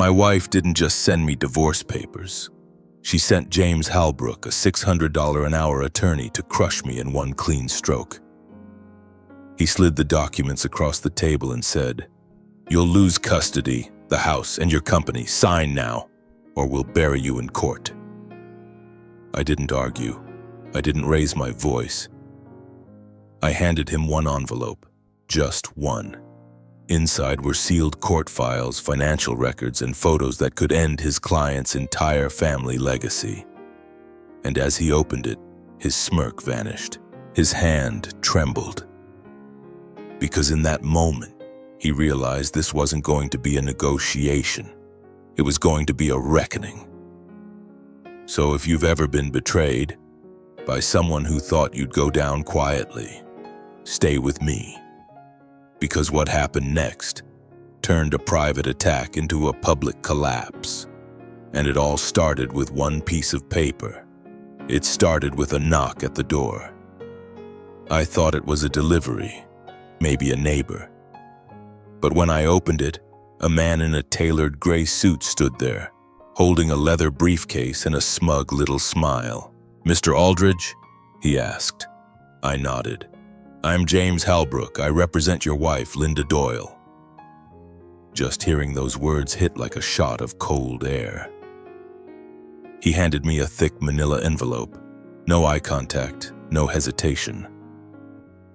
My wife didn't just send me divorce papers. She sent James Halbrook, a $600 an hour attorney, to crush me in one clean stroke. He slid the documents across the table and said, "You'll lose custody, the house, and your company. Sign now, or we'll bury you in court." I didn't argue. I didn't raise my voice. I handed him one envelope, just one. Inside were sealed court files, financial records, and photos that could end his client's entire family legacy. And as he opened it, his smirk vanished. His hand trembled. Because in that moment, he realized this wasn't going to be a negotiation. It was going to be a reckoning. So if you've ever been betrayed by someone who thought you'd go down quietly, stay with me. Because what happened next turned a private attack into a public collapse. And it all started with one piece of paper. It started with a knock at the door. I thought it was a delivery, maybe a neighbor. But when I opened it, a man in a tailored gray suit stood there, holding a leather briefcase and a smug little smile. "Mr. Aldridge?" he asked. I nodded. "I'm James Halbrook. I represent your wife, Linda Doyle." Just hearing those words hit like a shot of cold air. He handed me a thick manila envelope. No eye contact, no hesitation.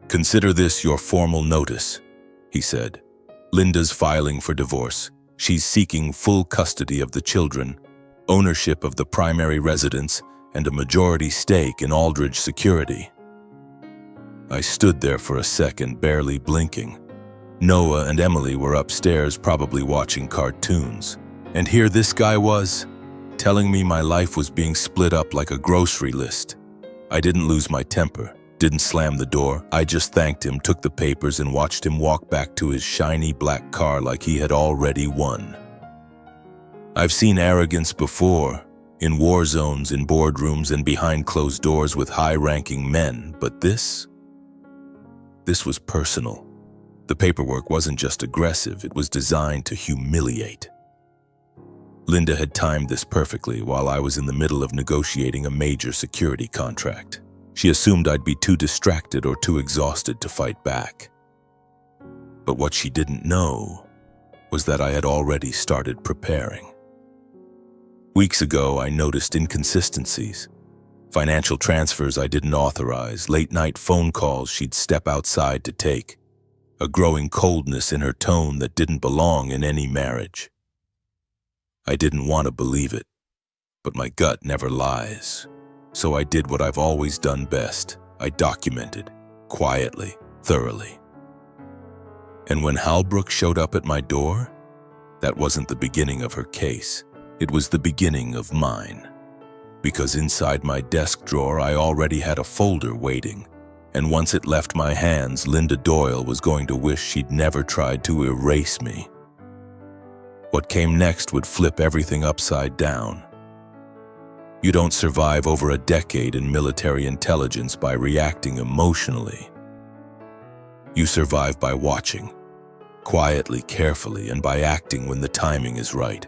"Consider this your formal notice," he said. "Linda's filing for divorce. She's seeking full custody of the children, ownership of the primary residence, and a majority stake in Aldridge Security." I stood there for a second, barely blinking. Noah and Emily were upstairs, probably watching cartoons. And here this guy was, telling me my life was being split up like a grocery list. I didn't lose my temper, didn't slam the door. I just thanked him, took the papers, and watched him walk back to his shiny black car like he had already won. I've seen arrogance before, in war zones, in boardrooms, and behind closed doors with high-ranking men, but this was personal. The paperwork wasn't just aggressive, it was designed to humiliate. Linda had timed this perfectly while I was in the middle of negotiating a major security contract. She assumed I'd be too distracted or too exhausted to fight back. But what she didn't know was that I had already started preparing. Weeks ago, I noticed inconsistencies. Financial transfers I didn't authorize, late-night phone calls she'd step outside to take, a growing coldness in her tone that didn't belong in any marriage. I didn't want to believe it, but my gut never lies. So I did what I've always done best. I documented, quietly, thoroughly. And when Halbrook showed up at my door, that wasn't the beginning of her case. It was the beginning of mine. Because inside my desk drawer, I already had a folder waiting. And once it left my hands, Linda Doyle was going to wish she'd never tried to erase me. What came next would flip everything upside down. You don't survive over a decade in military intelligence by reacting emotionally. You survive by watching, quietly, carefully, and by acting when the timing is right.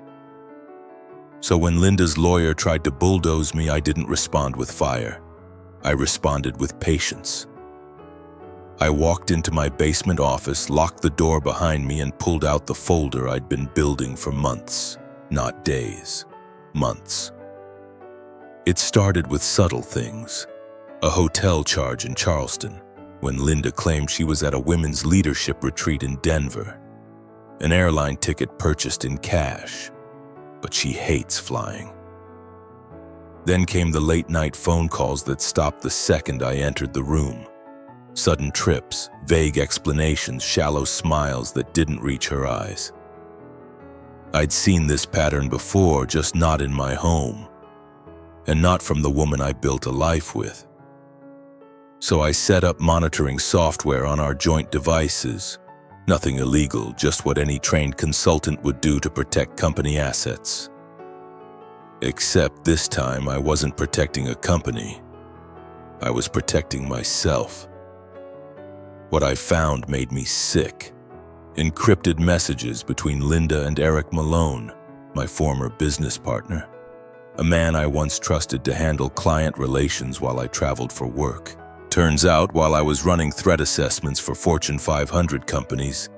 So when Linda's lawyer tried to bulldoze me, I didn't respond with fire. I responded with patience. I walked into my basement office, locked the door behind me, and pulled out the folder I'd been building for months, not days, months. It started with subtle things. A hotel charge in Charleston, when Linda claimed she was at a women's leadership retreat in Denver. An airline ticket purchased in cash, but she hates flying. Then came the late-night phone calls that stopped the second I entered the room. Sudden trips, vague explanations, shallow smiles that didn't reach her eyes. I'd seen this pattern before, just not in my home, and not from the woman I built a life with. So I set up monitoring software on our joint devices. Nothing illegal, just what any trained consultant would do to protect company assets. Except this time I wasn't protecting a company. I was protecting myself. What I found made me sick. Encrypted messages between Linda and Eric Malone, my former business partner, a man I once trusted to handle client relations while I traveled for work. Turns out, while I was running threat assessments for Fortune 500 companies,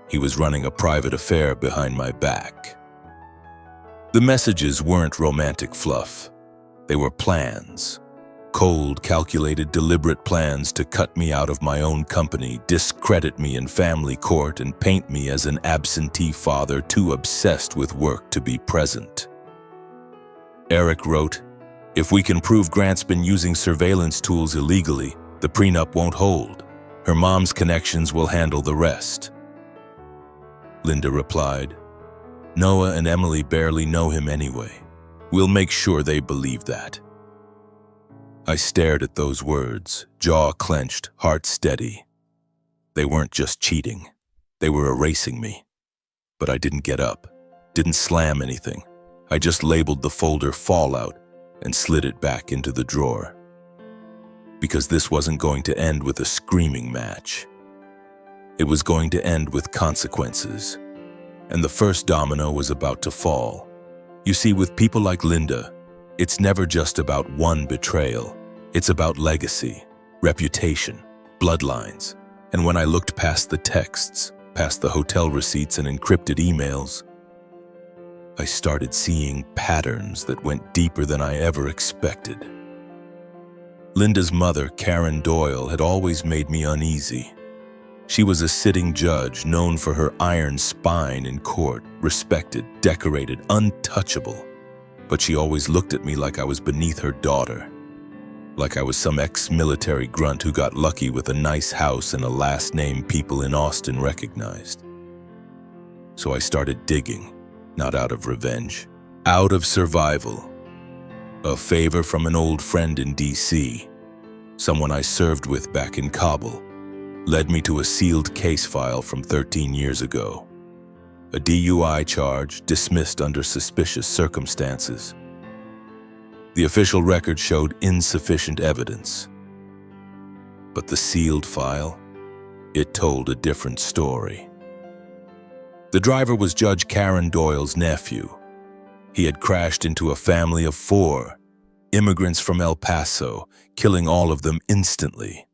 he was running a private affair behind my back. The messages weren't romantic fluff. They were plans. Cold, calculated, deliberate plans to cut me out of my own company, discredit me in family court, and paint me as an absentee father too obsessed with work to be present. Eric wrote, "If we can prove Grant's been using surveillance tools illegally, the prenup won't hold. Her mom's connections will handle the rest." Linda replied, "Noah and Emily barely know him anyway. We'll make sure they believe that." I stared at those words, jaw clenched, heart steady. They weren't just cheating. They were erasing me. But I didn't get up, didn't slam anything. I just labeled the folder Fallout and slid it back into the drawer. Because this wasn't going to end with a screaming match. It was going to end with consequences. And the first domino was about to fall. You see, with people like Linda, it's never just about one betrayal. It's about legacy, reputation, bloodlines. And when I looked past the texts, past the hotel receipts and encrypted emails, I started seeing patterns that went deeper than I ever expected. Linda's mother, Karen Doyle, had always made me uneasy. She was a sitting judge known for her iron spine in court, respected, decorated, untouchable. But she always looked at me like I was beneath her daughter, like I was some ex-military grunt who got lucky with a nice house and a last name people in Austin recognized. So I started digging, not out of revenge, out of survival. A favor from an old friend in D.C., someone I served with back in Kabul, led me to a sealed case file from 13 years ago. A DUI charge dismissed under suspicious circumstances. The official record showed insufficient evidence. But the sealed file, it told a different story. The driver was Judge Karen Doyle's nephew. He had crashed into a family of 4, immigrants from El Paso, killing all of them instantly.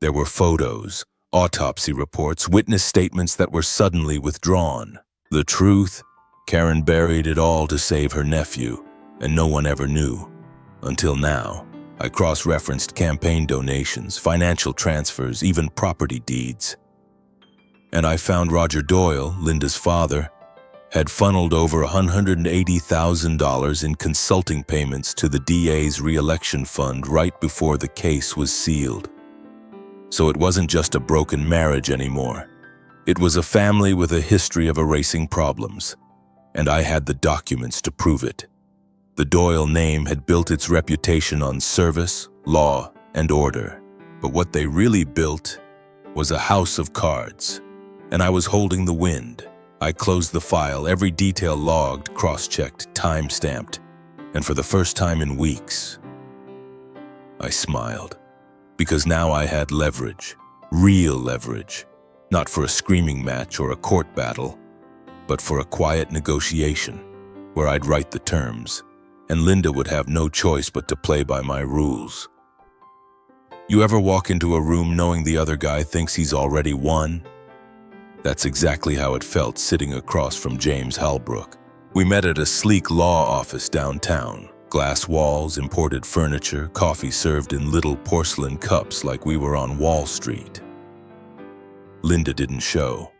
There were photos, autopsy reports, witness statements that were suddenly withdrawn. The truth, Karen buried it all to save her nephew, and no one ever knew. Until now, I cross-referenced campaign donations, financial transfers, even property deeds. And I found Roger Doyle, Linda's father, had funneled over $180,000 in consulting payments to the DA's re-election fund right before the case was sealed. So it wasn't just a broken marriage anymore. It was a family with a history of erasing problems, and I had the documents to prove it. The Doyle name had built its reputation on service, law, and order. But what they really built was a house of cards, and I was holding the wind. I closed the file, every detail logged, cross-checked, time-stamped, and for the first time in weeks, I smiled. Because now I had leverage, real leverage, not for a screaming match or a court battle, but for a quiet negotiation where I'd write the terms, and Linda would have no choice but to play by my rules. You ever walk into a room knowing the other guy thinks he's already won? That's exactly how it felt sitting across from James Halbrook. We met at a sleek law office downtown. Glass walls, imported furniture, coffee served in little porcelain cups like we were on Wall Street. Linda didn't show.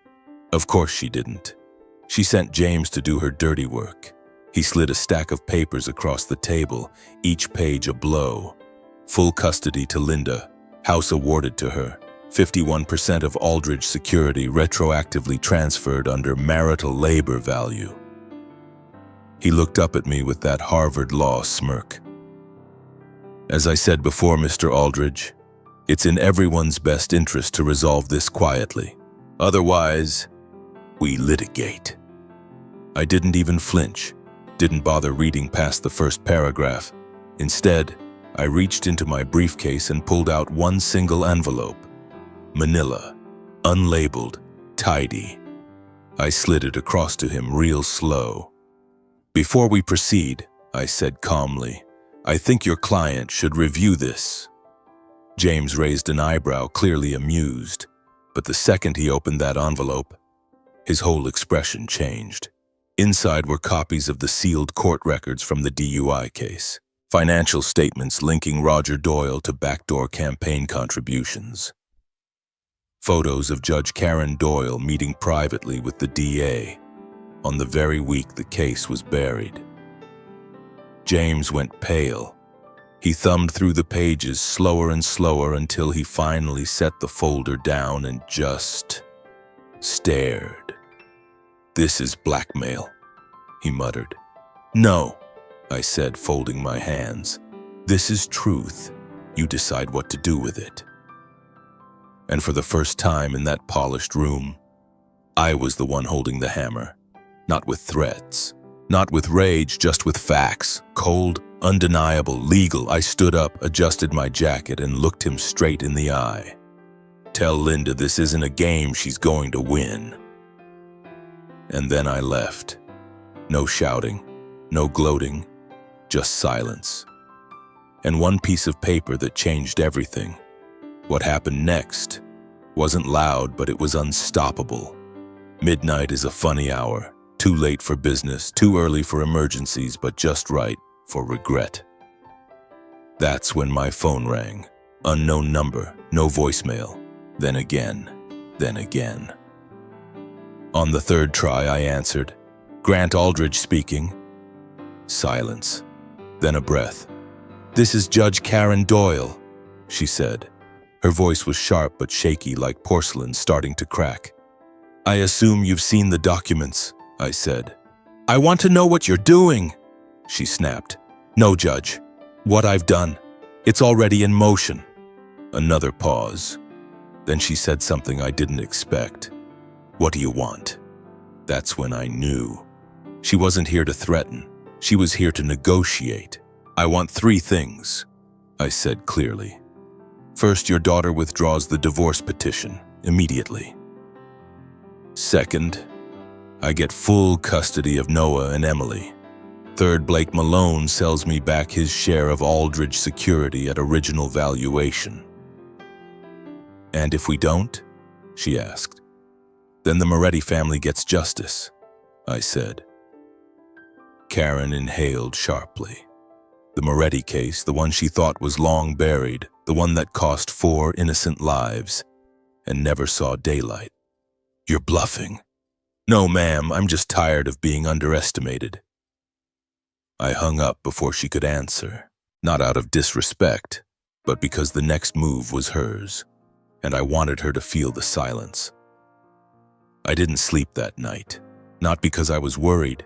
Of course she didn't. She sent James to do her dirty work. He slid a stack of papers across the table, each page a blow. Full custody to Linda, house awarded to her, 51% of Aldridge security retroactively transferred under marital labor value. He looked up at me with that Harvard Law smirk. As I said before, Mr. Aldridge, it's in everyone's best interest to resolve this quietly. Otherwise, we litigate. I didn't even flinch, didn't bother reading past the first paragraph. Instead, I reached into my briefcase and pulled out one single envelope. Manila, unlabeled, tidy. I slid it across to him real slow. Before we proceed, I said calmly, I think your client should review this. James raised an eyebrow, clearly amused, but the second he opened that envelope, his whole expression changed. Inside were copies of the sealed court records from the DUI case, financial statements linking Roger Doyle to backdoor campaign contributions, photos of Judge Karen Doyle meeting privately with the DA on the very week the case was buried. James went pale. He thumbed through the pages slower and slower until he finally set the folder down and just stared. This is blackmail, he muttered. No, I said, folding my hands. This is truth. You decide what to do with it. And for the first time in that polished room, I was the one holding the hammer. Not with threats, not with rage, just with facts. Cold, undeniable, legal. I stood up, adjusted my jacket, and looked him straight in the eye. Tell Linda this isn't a game she's going to win. And then I left. No shouting, no gloating, just silence. And one piece of paper that changed everything. What happened next wasn't loud, but it was unstoppable. Midnight is a funny hour. Too late for business, too early for emergencies, but just right for regret. That's when my phone rang. Unknown number, no voicemail. Then again, then again. On the third try, I answered. Grant Aldridge speaking. Silence. Then a breath. This is Judge Karen Doyle, she said. Her voice was sharp but shaky, like porcelain starting to crack. I assume you've seen the documents, I said. I want to know what you're doing, she snapped. No, Judge. What I've done. It's already in motion. Another pause. Then she said something I didn't expect. What do you want? That's when I knew. She wasn't here to threaten. She was here to negotiate. I want 3 things, I said clearly. First, your daughter withdraws the divorce petition immediately. Second, I get full custody of Noah and Emily. Third, Blake Malone sells me back his share of Aldridge security at original valuation. And if we don't? She asked. Then the Moretti family gets justice, I said. Karen inhaled sharply. The Moretti case, the one she thought was long buried, the one that cost 4 innocent lives and never saw daylight. You're bluffing. No, ma'am, I'm just tired of being underestimated. I hung up before she could answer, not out of disrespect, but because the next move was hers, and I wanted her to feel the silence. I didn't sleep that night, not because I was worried,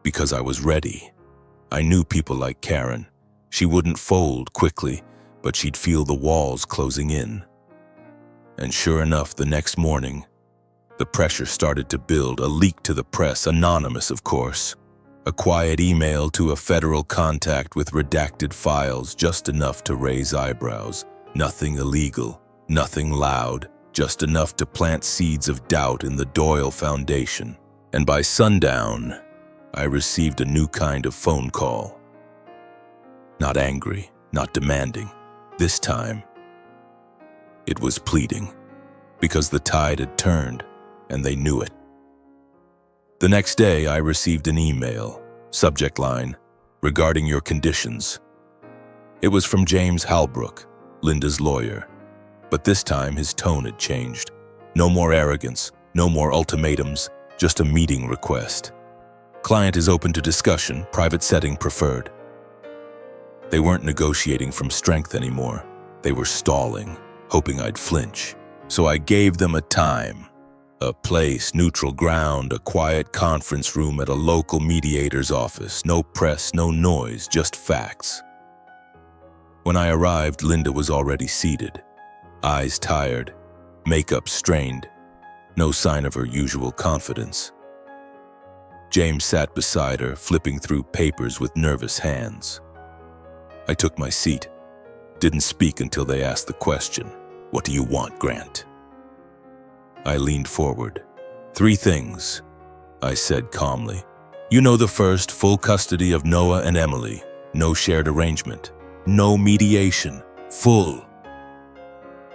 because I was ready. I knew people like Karen. She wouldn't fold quickly, but she'd feel the walls closing in. And sure enough, the next morning, the pressure started to build, a leak to the press, anonymous of course. A quiet email to a federal contact with redacted files, just enough to raise eyebrows. Nothing illegal, nothing loud, just enough to plant seeds of doubt in the Doyle Foundation. And by sundown, I received a new kind of phone call. Not angry, not demanding. This time, it was pleading, because the tide had turned, and they knew it. The next day, I received an email, subject line, regarding your conditions. It was from James Halbrook, Linda's lawyer, but this time his tone had changed. No more arrogance, no more ultimatums, just a meeting request. Client is open to discussion, private setting preferred. They weren't negotiating from strength anymore. They were stalling, hoping I'd flinch. So I gave them a time, a place, neutral ground, a quiet conference room at a local mediator's office. No press, no noise, just facts. When I arrived, Linda was already seated, eyes tired, makeup strained, no sign of her usual confidence. James sat beside her, flipping through papers with nervous hands. I took my seat, didn't speak until they asked the question, "What do you want, Grant?" I leaned forward. 3 things, I said calmly. You know the first, full custody of Noah and Emily. No shared arrangement. No mediation. Full.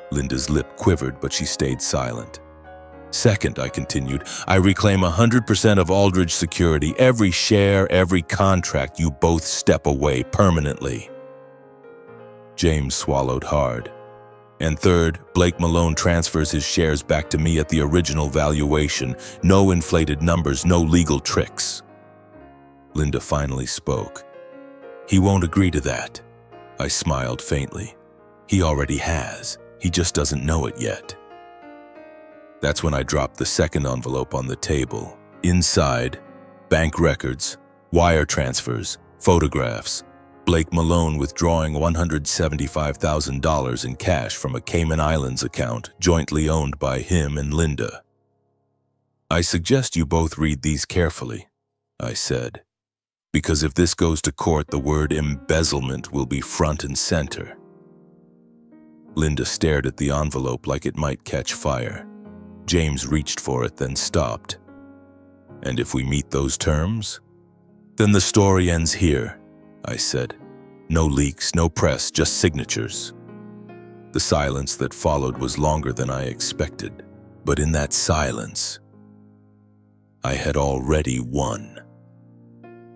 Linda's lip quivered, but she stayed silent. Second, I continued, I reclaim 100% of Aldridge security, every share, every contract. You both step away permanently. James swallowed hard. And third, Blake Malone transfers his shares back to me at the original valuation. No inflated numbers, no legal tricks. Linda finally spoke. He won't agree to that. I smiled faintly. He already has. He just doesn't know it yet. That's when I dropped the second envelope on the table. Inside, bank records, wire transfers, photographs, Blake Malone withdrawing $175,000 in cash from a Cayman Islands account jointly owned by him and Linda. I suggest you both read these carefully, I said, because if this goes to court, the word embezzlement will be front and center. Linda stared at the envelope like it might catch fire. James reached for it, then stopped. And if we meet those terms? Then the story ends here, I said. No leaks, no press, just signatures. The silence that followed was longer than I expected, but in that silence, I had already won.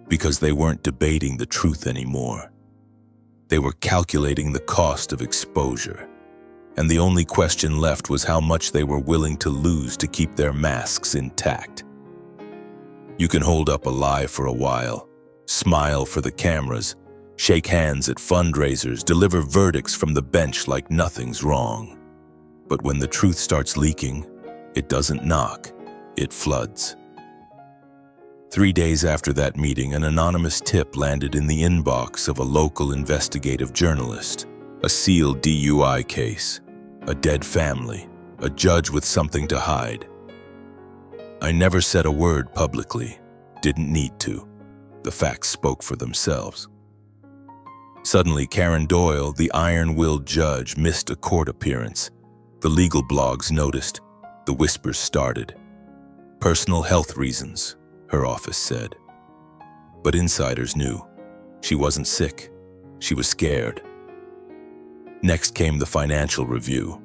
Because they weren't debating the truth anymore. They were calculating the cost of exposure. And the only question left was how much they were willing to lose to keep their masks intact. You can hold up a lie for a while, smile for the cameras, shake hands at fundraisers, deliver verdicts from the bench like nothing's wrong. But when the truth starts leaking, it doesn't knock, it floods. 3 days after that meeting, an anonymous tip landed in the inbox of a local investigative journalist. A sealed DUI case, a dead family, a judge with something to hide. I never said a word publicly, didn't need to. The facts spoke for themselves. Suddenly, Karen Doyle, the iron-willed judge, missed a court appearance. The legal blogs noticed. The whispers started. Personal health reasons, her office said. But insiders knew. She wasn't sick. She was scared. Next came the financial review.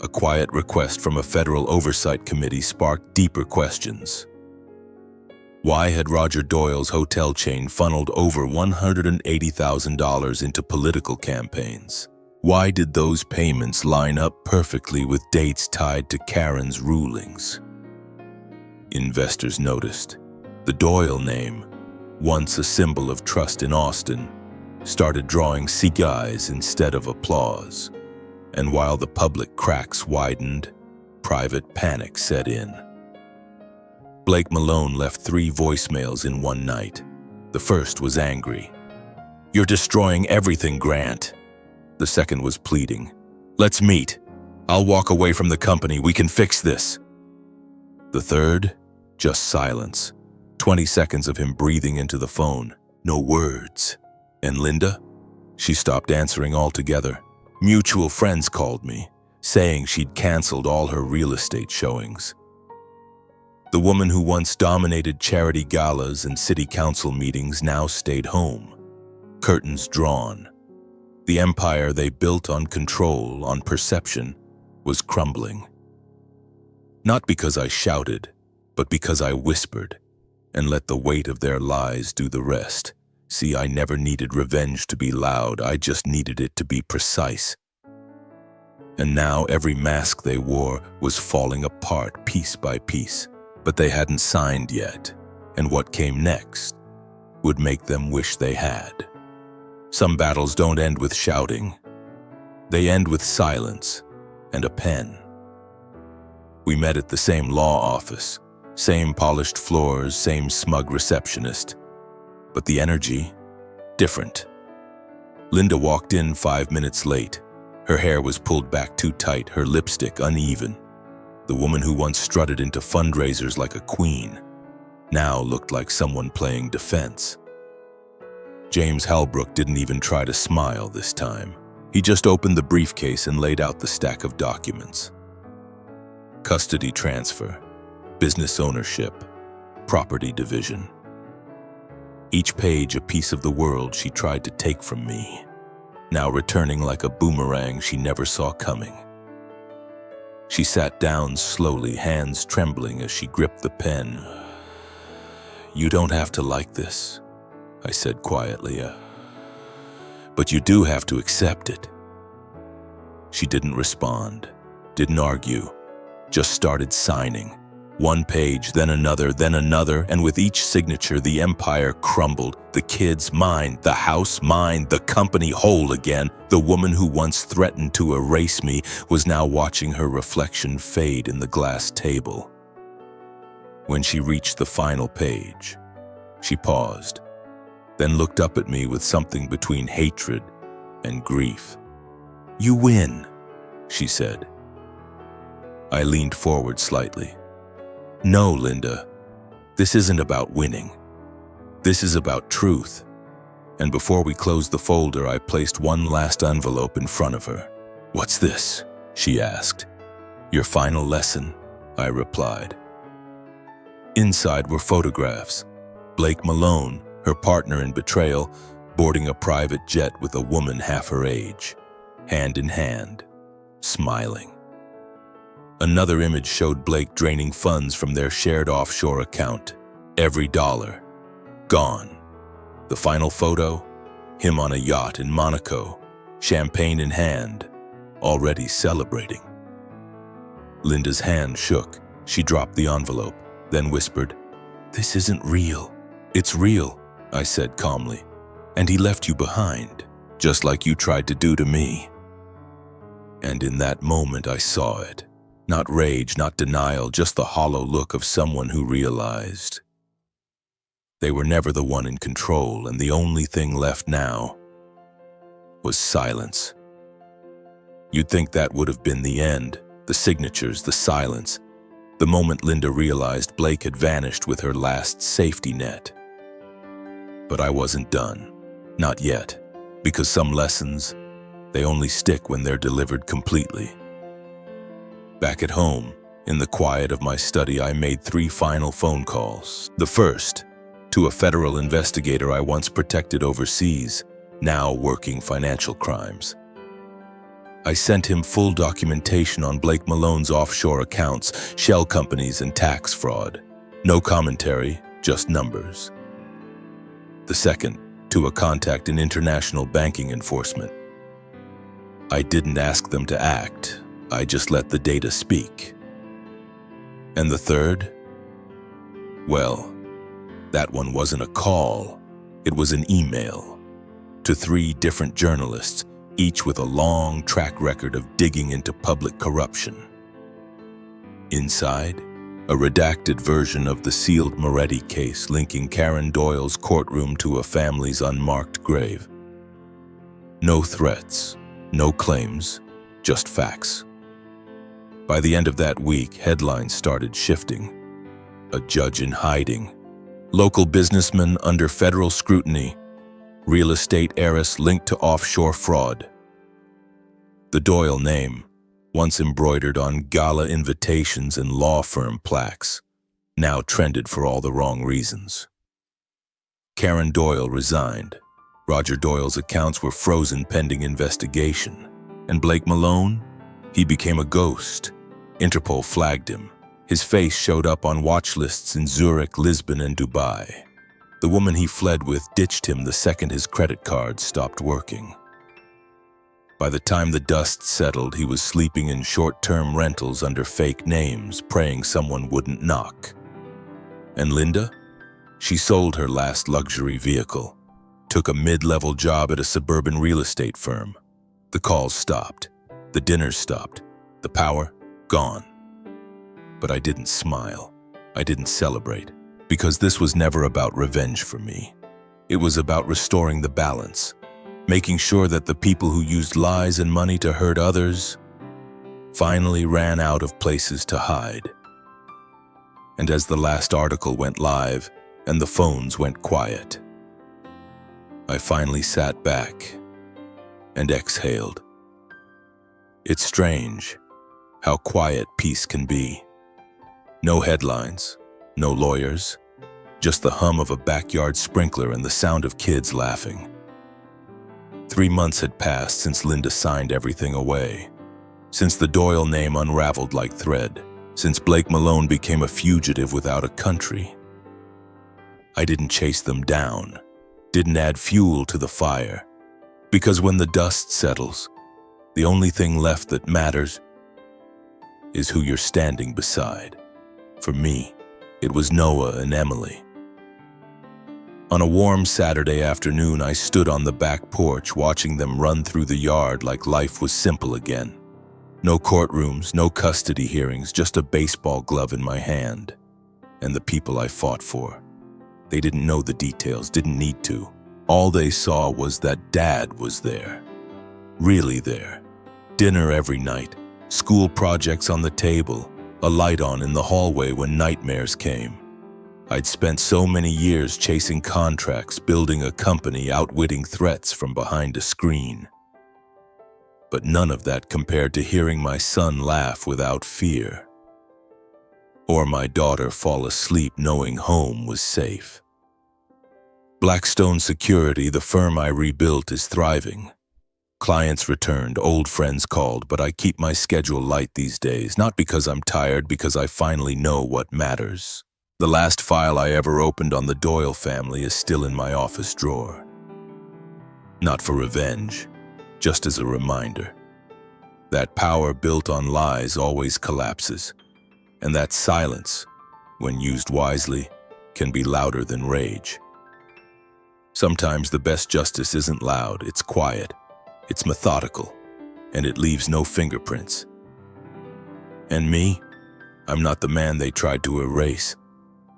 A quiet request from a federal oversight committee sparked deeper questions. Why had Roger Doyle's hotel chain funneled over $180,000 into political campaigns? Why did those payments line up perfectly with dates tied to Karen's rulings? Investors noticed. The Doyle name, once a symbol of trust in Austin, started drawing sea eyes instead of applause. And while the public cracks widened, private panic set in. Blake Malone left 3 voicemails in one night. The first was angry. "You're destroying everything, Grant." The second was pleading. "Let's meet. I'll walk away from the company. We can fix this." The third, just silence. 20 seconds of him breathing into the phone. No words. And Linda? She stopped answering altogether. Mutual friends called me, saying she'd canceled all her real estate showings. The woman who once dominated charity galas and city council meetings now stayed home. Curtains drawn. The empire they built on control, on perception, was crumbling. Not because I shouted, but because I whispered, and let the weight of their lies do the rest. See, I never needed revenge to be loud, I just needed it to be precise. And now every mask they wore was falling apart piece by piece, but they hadn't signed yet, and what came next would make them wish they had. Some battles don't end with shouting. They end with silence and a pen. We met at the same law office, same polished floors, same smug receptionist. But the energy, different. Linda walked in 5 minutes late. Her hair was pulled back too tight, her lipstick uneven. The woman who once strutted into fundraisers like a queen now looked like someone playing defense. James Halbrook didn't even try to smile this time. He just opened the briefcase and laid out the stack of documents. Custody transfer, business ownership, property division. Each page a piece of the world she tried to take from me, now returning like a boomerang she never saw coming. She sat down slowly, hands trembling as she gripped the pen. "You don't have to like this," I said quietly, "but you do have to accept it." She didn't respond, didn't argue, just started signing. One page, then another, and with each signature, the empire crumbled. The kids, mine. The house, mine. The company, whole again. The woman who once threatened to erase me was now watching her reflection fade in the glass table. When she reached the final page, she paused, then looked up at me with something between hatred and grief. "You win," she said. I leaned forward slightly. "No, Linda, this isn't about winning. This is about truth." And before we closed the folder, I placed one last envelope in front of her. "What's this?" she asked. "Your final lesson," I replied. Inside were photographs. Blake Malone, her partner in betrayal, boarding a private jet with a woman half her age, hand in hand, smiling. Another image showed Blake draining funds from their shared offshore account. Every dollar, gone. The final photo, him on a yacht in Monaco, champagne in hand, already celebrating. Linda's hand shook. She dropped the envelope, then whispered, "This isn't real." "It's real," I said calmly. "And he left you behind, just like you tried to do to me." And in that moment I saw it. Not rage, not denial, just the hollow look of someone who realized they were never the one in control, and the only thing left now was silence. You'd think that would have been the end, the signatures, the silence, the moment Linda realized Blake had vanished with her last safety net. But I wasn't done. Not yet, because some lessons, they only stick when they're delivered completely. Back at home, in the quiet of my study, I made 3 final phone calls. The first, to a federal investigator I once protected overseas, now working financial crimes. I sent him full documentation on Blake Malone's offshore accounts, shell companies, and tax fraud. No commentary, just numbers. The second, to a contact in international banking enforcement. I didn't ask them to act. I just let the data speak. And the third? Well, that one wasn't a call. It was an email to 3 different journalists, each with a long track record of digging into public corruption. Inside, a redacted version of the sealed Moretti case linking Karen Doyle's courtroom to a family's unmarked grave. No threats, no claims, just facts. By the end of that week, headlines started shifting. A judge in hiding, local businessman under federal scrutiny, real estate heiress linked to offshore fraud. The Doyle name, once embroidered on gala invitations and law firm plaques, now trended for all the wrong reasons. Karen Doyle resigned. Roger Doyle's accounts were frozen pending investigation. And Blake Malone? He became a ghost. Interpol flagged him. His face showed up on watch lists in Zurich, Lisbon, and Dubai. The woman he fled with ditched him the second his credit card stopped working. By the time the dust settled, he was sleeping in short-term rentals under fake names, praying someone wouldn't knock. And Linda? She sold her last luxury vehicle, took a mid-level job at a suburban real estate firm. The calls stopped. The dinners stopped. The power, gone. But I didn't smile. I didn't celebrate, because this was never about revenge for me. It was about restoring the balance, making sure that the people who used lies and money to hurt others finally ran out of places to hide. And as the last article went live and the phones went quiet, I finally sat back and exhaled. It's strange how quiet peace can be. No headlines, no lawyers, just the hum of a backyard sprinkler and the sound of kids laughing. 3 months had passed since Linda signed everything away, since the Doyle name unraveled like thread, since Blake Malone became a fugitive without a country. I didn't chase them down, didn't add fuel to the fire, because when the dust settles, the only thing left that matters is who you're standing beside. For me, it was Noah and Emily. On a warm Saturday afternoon, I stood on the back porch watching them run through the yard like life was simple again. No courtrooms, no custody hearings, just a baseball glove in my hand. And the people I fought for. They didn't know the details, didn't need to. All they saw was that Dad was there. Really there. Dinner every night, school projects on the table, a light on in the hallway when nightmares came. I'd spent so many years chasing contracts, building a company, outwitting threats from behind a screen. But none of that compared to hearing my son laugh without fear, or my daughter fall asleep knowing home was safe. Blackstone Security, the firm I rebuilt, is thriving. Clients returned, old friends called, but I keep my schedule light these days, not because I'm tired, because I finally know what matters. The last file I ever opened on the Doyle family is still in my office drawer. Not for revenge, just as a reminder. That power built on lies always collapses, and that silence, when used wisely, can be louder than rage. Sometimes the best justice isn't loud, it's quiet, it's methodical, and it leaves no fingerprints. And me? I'm not the man they tried to erase.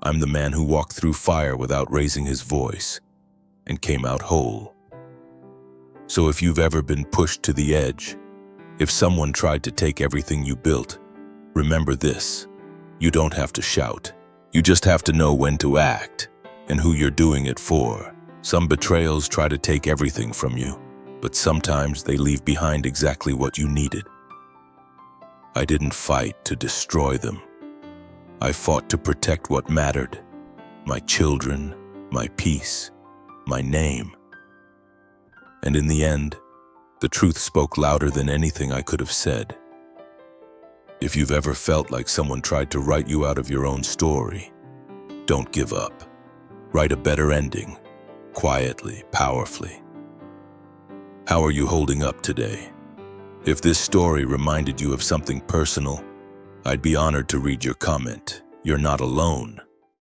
I'm the man who walked through fire without raising his voice and came out whole. So if you've ever been pushed to the edge, if someone tried to take everything you built, remember this: you don't have to shout. You just have to know when to act and who you're doing it for. Some betrayals try to take everything from you, but sometimes they leave behind exactly what you needed. I didn't fight to destroy them. I fought to protect what mattered: my children, my peace, my name. And in the end, the truth spoke louder than anything I could have said. If you've ever felt like someone tried to write you out of your own story, don't give up. Write a better ending, quietly, powerfully. How are you holding up today? If this story reminded you of something personal, I'd be honored to read your comment. You're not alone.